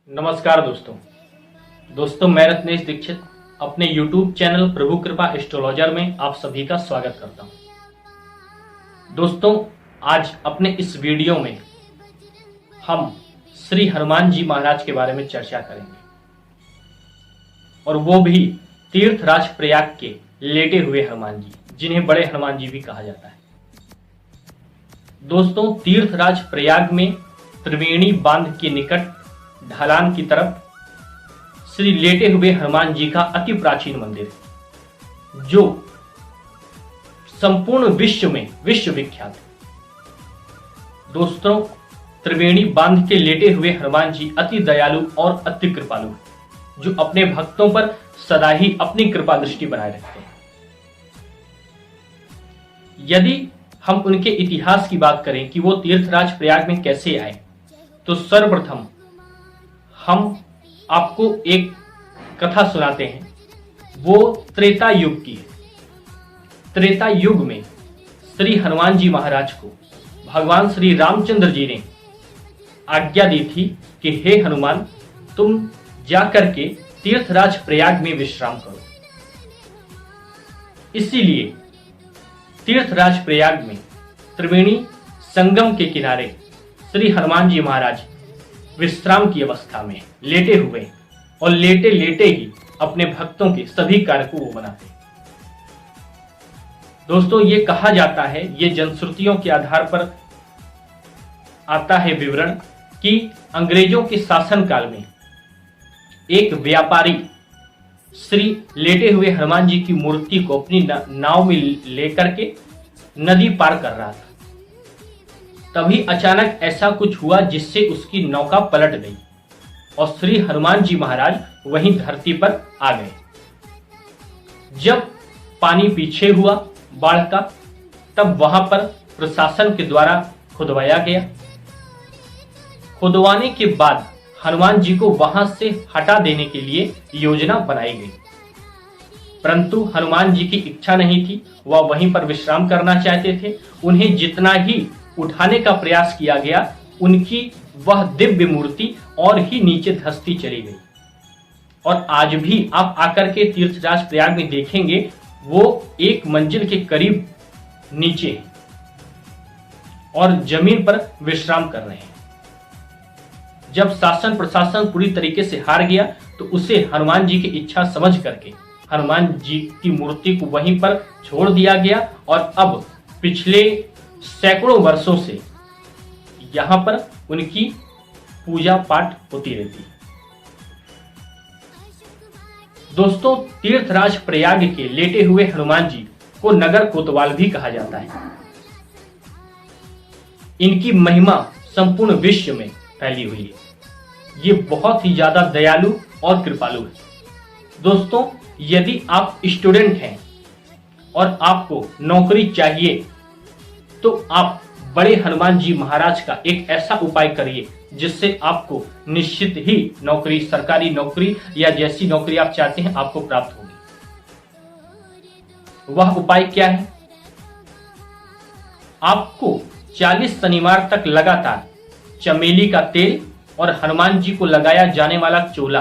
नमस्कार दोस्तों मैं रत्नेश दीक्षित अपने YouTube चैनल प्रभु कृपा एस्ट्रोलॉजर में आप सभी का स्वागत करता हूं। दोस्तों आज अपने इस वीडियो में हम श्री हनुमान जी महाराज के बारे में चर्चा करेंगे और वो भी तीर्थराज प्रयाग के लेटे हुए हनुमान जी, जिन्हें बड़े हनुमान जी भी कहा जाता है। दोस्तों तीर्थराज प्रयाग में त्रिवेणी बांध के निकट ढलान की तरफ श्री लेटे हुए हनुमान जी का अति प्राचीन मंदिर है, जो संपूर्ण विश्व में विश्व विख्यात है। दोस्तों त्रिवेणी बांध के लेटे हुए हनुमान जी अति दयालु और अति कृपालु है, जो अपने भक्तों पर सदा ही अपनी कृपा दृष्टि बनाए रखते हैं। यदि हम उनके इतिहास की बात करें कि वो तीर्थराज प्रयाग में कैसे आए, तो सर्वप्रथम हम आपको एक कथा सुनाते हैं। वो त्रेता युग की है। त्रेता युग में श्री हनुमान जी महाराज को भगवान श्री रामचंद्र जी ने आज्ञा दी थी कि हे हनुमान, तुम जाकर के तीर्थराज प्रयाग में विश्राम करो। इसीलिए तीर्थराज प्रयाग में त्रिवेणी संगम के किनारे श्री हनुमान जी महाराज विश्राम की अवस्था में लेटे हुए और लेटे लेटे ही अपने भक्तों के सभी कार्य को वो बनाते हैं। दोस्तों ये कहा जाता है, ये जनश्रुतियों के आधार पर आता है विवरण कि अंग्रेजों के शासन काल में एक व्यापारी श्री लेटे हुए हनुमान जी की मूर्ति को अपनी नाव में लेकर के नदी पार कर रहा था। तभी अचानक ऐसा कुछ हुआ जिससे उसकी नौका पलट गई और श्री हनुमान जी महाराज वहीं धरती पर आ गए। जब पानी पीछे हुआ बाढ़ का, तब वहां पर प्रशासन के द्वारा खुदवाया गया। खुदवाने के बाद हनुमान जी को वहां से हटा देने के लिए योजना बनाई गई, परंतु हनुमान जी की इच्छा नहीं थी। वह वहीं पर विश्राम करना चाहते थे। उन्हें जितना ही उठाने का प्रयास किया गया, उनकी वह दिव्य मूर्ति और ही नीचे धंसती चली गई। और आज भी आप आकर के तीर्थराज प्रयाग में देखेंगे, वो एक मंजिल के करीब नीचे है और जमीन पर विश्राम कर रहे हैं। जब शासन प्रशासन पूरी तरीके से हार गया, तो उसे हनुमान जी की इच्छा समझ करके हनुमान जी की मूर्ति को वहीं पर छोड़ दिया गया और अब पिछले सैकड़ों वर्षों से यहां पर उनकी पूजा पाठ होती रहती है। दोस्तों तीर्थराज प्रयाग के लेटे हुए हनुमान जी को नगर कोतवाल भी कहा जाता है। इनकी महिमा संपूर्ण विश्व में फैली हुई है। ये बहुत ही ज्यादा दयालु और कृपालु है। दोस्तों यदि आप स्टूडेंट हैं और आपको नौकरी चाहिए, तो आप बड़े हनुमान जी महाराज का एक ऐसा उपाय करिए जिससे आपको निश्चित ही नौकरी, सरकारी नौकरी या जैसी नौकरी आप चाहते हैं, आपको प्राप्त होगी। वह उपाय क्या है? आपको 40 शनिवार तक लगातार चमेली का तेल और हनुमान जी को लगाया जाने वाला चोला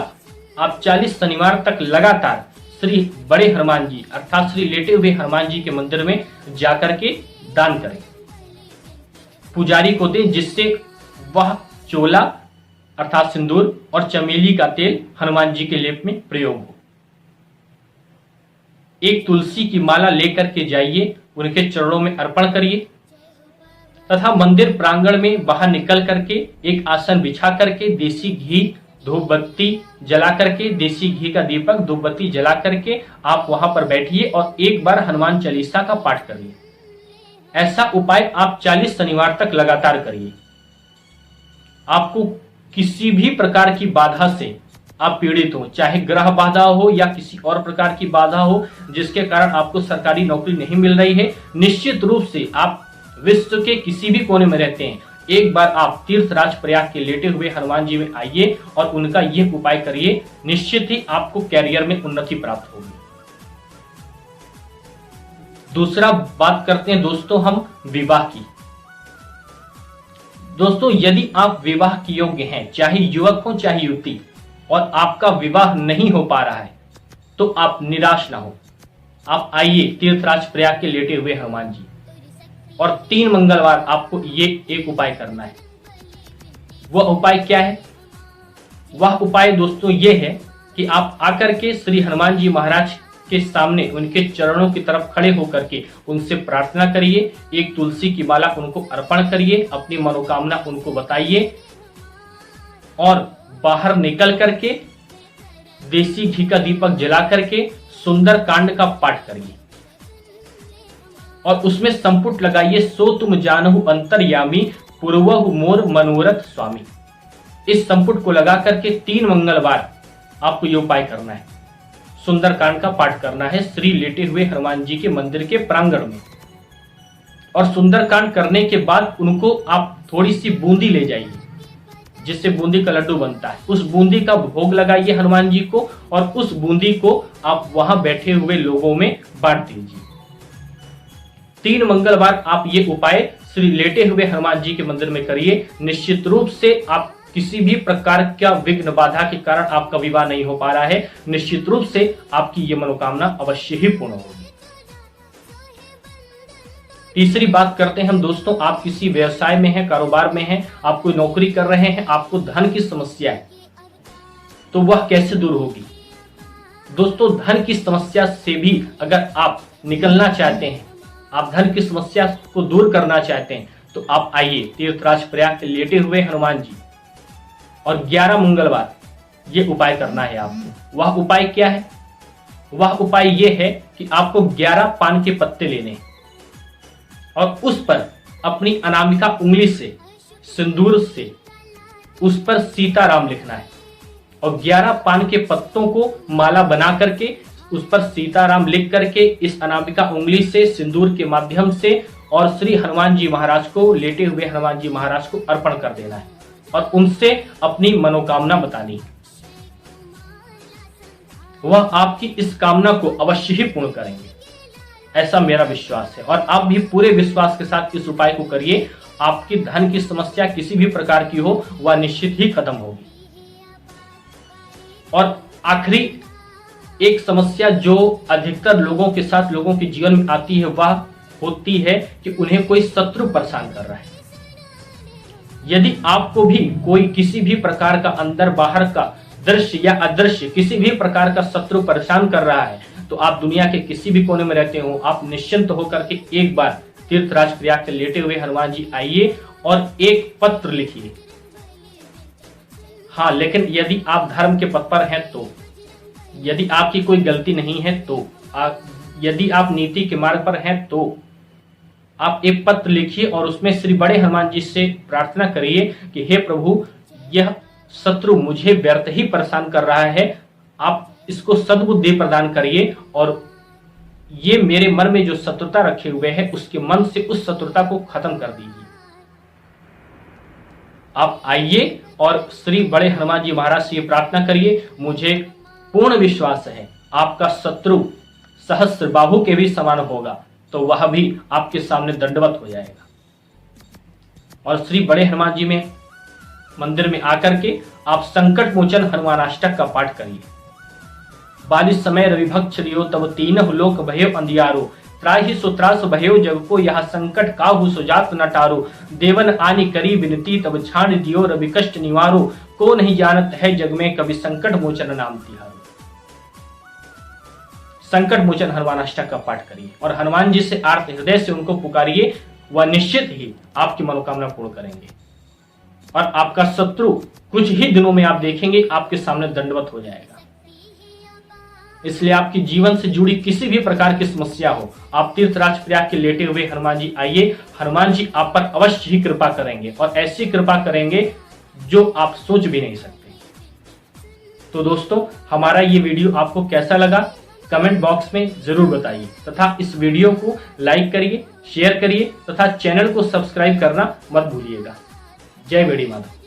आप 40 शनिवार तक लगातार श्री बड़े हनुमान जी अर्थात श्री लेटे हुए हनुमान जी के मंदिर में जाकर के दान करें, पुजारी को दें, जिससे वह चोला अर्थात सिंदूर और चमेली का तेल हनुमान जी के लेप में प्रयोग हो। एक तुलसी की माला लेकर के जाइए, उनके चरणों में अर्पण करिए तथा मंदिर प्रांगण में बाहर निकल करके एक आसन बिछा करके देसी घी धूप बत्ती जला करके, देसी घी का दीपक धूप बत्ती जला करके आप वहां पर बैठिए और एक बार हनुमान चालीसा का पाठ करिए। ऐसा उपाय आप 40 शनिवार तक लगातार करिए। आपको किसी भी प्रकार की बाधा से आप पीड़ित हो, चाहे ग्रह बाधा हो या किसी और प्रकार की बाधा हो जिसके कारण आपको सरकारी नौकरी नहीं मिल रही है, निश्चित रूप से आप विश्व के किसी भी कोने में रहते हैं, एक बार आप तीर्थराज प्रयाग के लेटे हुए हनुमान जी में आइए और उनका यह उपाय करिए। निश्चित ही आपको कैरियर में उन्नति प्राप्त होगी। दूसरा बात करते हैं दोस्तों हम विवाह की। दोस्तों, यदि आप विवाह के योग्य हैं, चाहे युवक हो चाहे युवती, और आपका विवाह नहीं हो पा रहा है, तो आप निराश ना हो। आप आइए तीर्थराज प्रयाग के लेटे हुए हनुमान जी, और 3 मंगलवार आपको ये एक उपाय करना है। वह उपाय क्या है? वह उपाय दोस्तों ये है कि आप आकर के श्री हनुमान जी महाराज के सामने उनके चरणों की तरफ खड़े होकर के उनसे प्रार्थना करिए, एक तुलसी की माला उनको अर्पण करिए, अपनी मनोकामना उनको बताइए, और बाहर निकल करके देसी घी का दीपक जला करके सुंदर कांड का पाठ करिए, और उसमें संपुट लगाइए, सो तुम जानहु अंतर्यामी पूर्वहु मोर मनोरथ स्वामी। इस संपुट को लगा करके 3 मंगलवार आपको ये उपाय करना है, सुंदर कांड का पाठ करना है श्री लेटे हुए हनुमान जी के मंदिर के प्रांगण में। और सुंदर कांड करने के बाद उनको आप थोड़ी सी बूंदी ले जाइए, जिससे बूंदी का लड्डू बनता है, उस बूंदी का भोग लगाइए हनुमान जी को, और उस बूंदी को आप वहां बैठे हुए लोगों में बांट दीजिए। 3 मंगलवार आप ये उपाय श्री लेटे हुए हनुमान जी के मंदिर में करिए। निश्चित रूप से आप किसी भी प्रकार का विघ्न बाधा के कारण आपका विवाह नहीं हो पा रहा है, निश्चित रूप से आपकी ये मनोकामना अवश्य ही पूर्ण होगी। तीसरी बात करते हैं हम दोस्तों, आप किसी व्यवसाय में हैं, कारोबार में हैं, आप कोई नौकरी कर रहे हैं, आपको धन की समस्या है, तो वह कैसे दूर होगी? दोस्तों, धन की समस्या से भी अगर आप निकलना चाहते हैं, आप धन की समस्या को दूर करना चाहते हैं, तो आप आइए तीर्थराज प्रयाग के लेटे हुए हनुमान जी, और 11 मंगलवार ये उपाय करना है आपको। वह उपाय क्या है? वह उपाय ये है कि आपको 11 पान के पत्ते लेने हैं, और उस पर अपनी अनामिका उंगली से सिंदूर से उस पर सीताराम लिखना है, और 11 पान के पत्तों को माला बना करके उस पर सीताराम लिख करके इस अनामिका उंगली से सिंदूर के माध्यम से और श्री हनुमान जी महाराज को, लेटे हुए हनुमान जी महाराज को अर्पण कर देना है, और उनसे अपनी मनोकामना बतानी। वह आपकी इस कामना को अवश्य ही पूर्ण करेंगे, ऐसा मेरा विश्वास है। और आप भी पूरे विश्वास के साथ इस उपाय को करिए। आपकी धन की समस्या किसी भी प्रकार की हो, वह निश्चित ही खत्म होगी। और आखिरी एक समस्या जो अधिकतर लोगों के साथ, लोगों के जीवन में आती है, वह होती है कि उन्हें कोई शत्रु परेशान कर रहा है। यदि आपको भी कोई किसी भी प्रकार का अंदर बाहर का दृश्य या अदृश्य किसी भी प्रकार का शत्रु परेशान कर रहा है, तो आप दुनिया के किसी भी कोने में रहते हो, आप निश्चिंत होकर के एक बार तीर्थराज प्रयाग के लेटे हुए हनुमान जी आइए और एक पत्र लिखिए। हाँ, लेकिन यदि आप धर्म के पथ पर हैं, तो यदि आपकी कोई गलती नहीं है, तो यदि आप नीति के मार्ग पर हैं, तो आप एक पत्र लिखिए और उसमें श्री बड़े हनुमान जी से प्रार्थना करिए कि हे प्रभु, यह शत्रु मुझे व्यर्थ ही परेशान कर रहा है, आप इसको सद्बुद्धि प्रदान करिए, और ये मेरे मन में जो शत्रुता रखे हुए है, उसके मन से उस शत्रुता को खत्म कर दीजिए। आप आइए और श्री बड़े हनुमान जी महाराज से ये प्रार्थना करिए। मुझे पूर्ण विश्वास है आपका शत्रु सहस्त्र बाहु के भी समान होगा, तो वह भी आपके सामने दंडवत हो जाएगा। और श्री बड़े हनुमान जी में मंदिर में आकर के आप संकट मोचन हनुमानाष्टक का पाठ करिए। 42 समय रविभक्त लियो तब तीनहु लोक भयो अंधियारो, त्राहि सो त्रास भयो जग को, यह संकट काहू सुजात न टारो, देवन आनी करी विनती तब छाड़ दियो रवि कष्ट निवारो, को नहीं जानत है जग में कभी संकट मोचन नाम तिहारो। संकट मोचन हनुमानाष्टक का पाठ करिए और हनुमान जी से आर्त हृदय से उनको पुकारिए, वह निश्चित ही आपकी मनोकामना पूर्ण करेंगे, और आपका शत्रु कुछ ही दिनों में आप देखेंगे आपके सामने दंडवत हो जाएगा। इसलिए आपके जीवन से जुड़ी किसी भी प्रकार की समस्या हो, आप तीर्थराज प्रयाग के लेटे हुए हनुमान जी आइए। हनुमान जी आप पर अवश्य ही कृपा करेंगे, और ऐसी कृपा करेंगे जो आप सोच भी नहीं सकते। तो दोस्तों, हमारा ये वीडियो आपको कैसा लगा कमेंट बॉक्स में जरूर बताइए, तथा इस वीडियो को लाइक करिए, शेयर करिए, तथा चैनल को सब्सक्राइब करना मत भूलिएगा। जय बेड़ी माधव।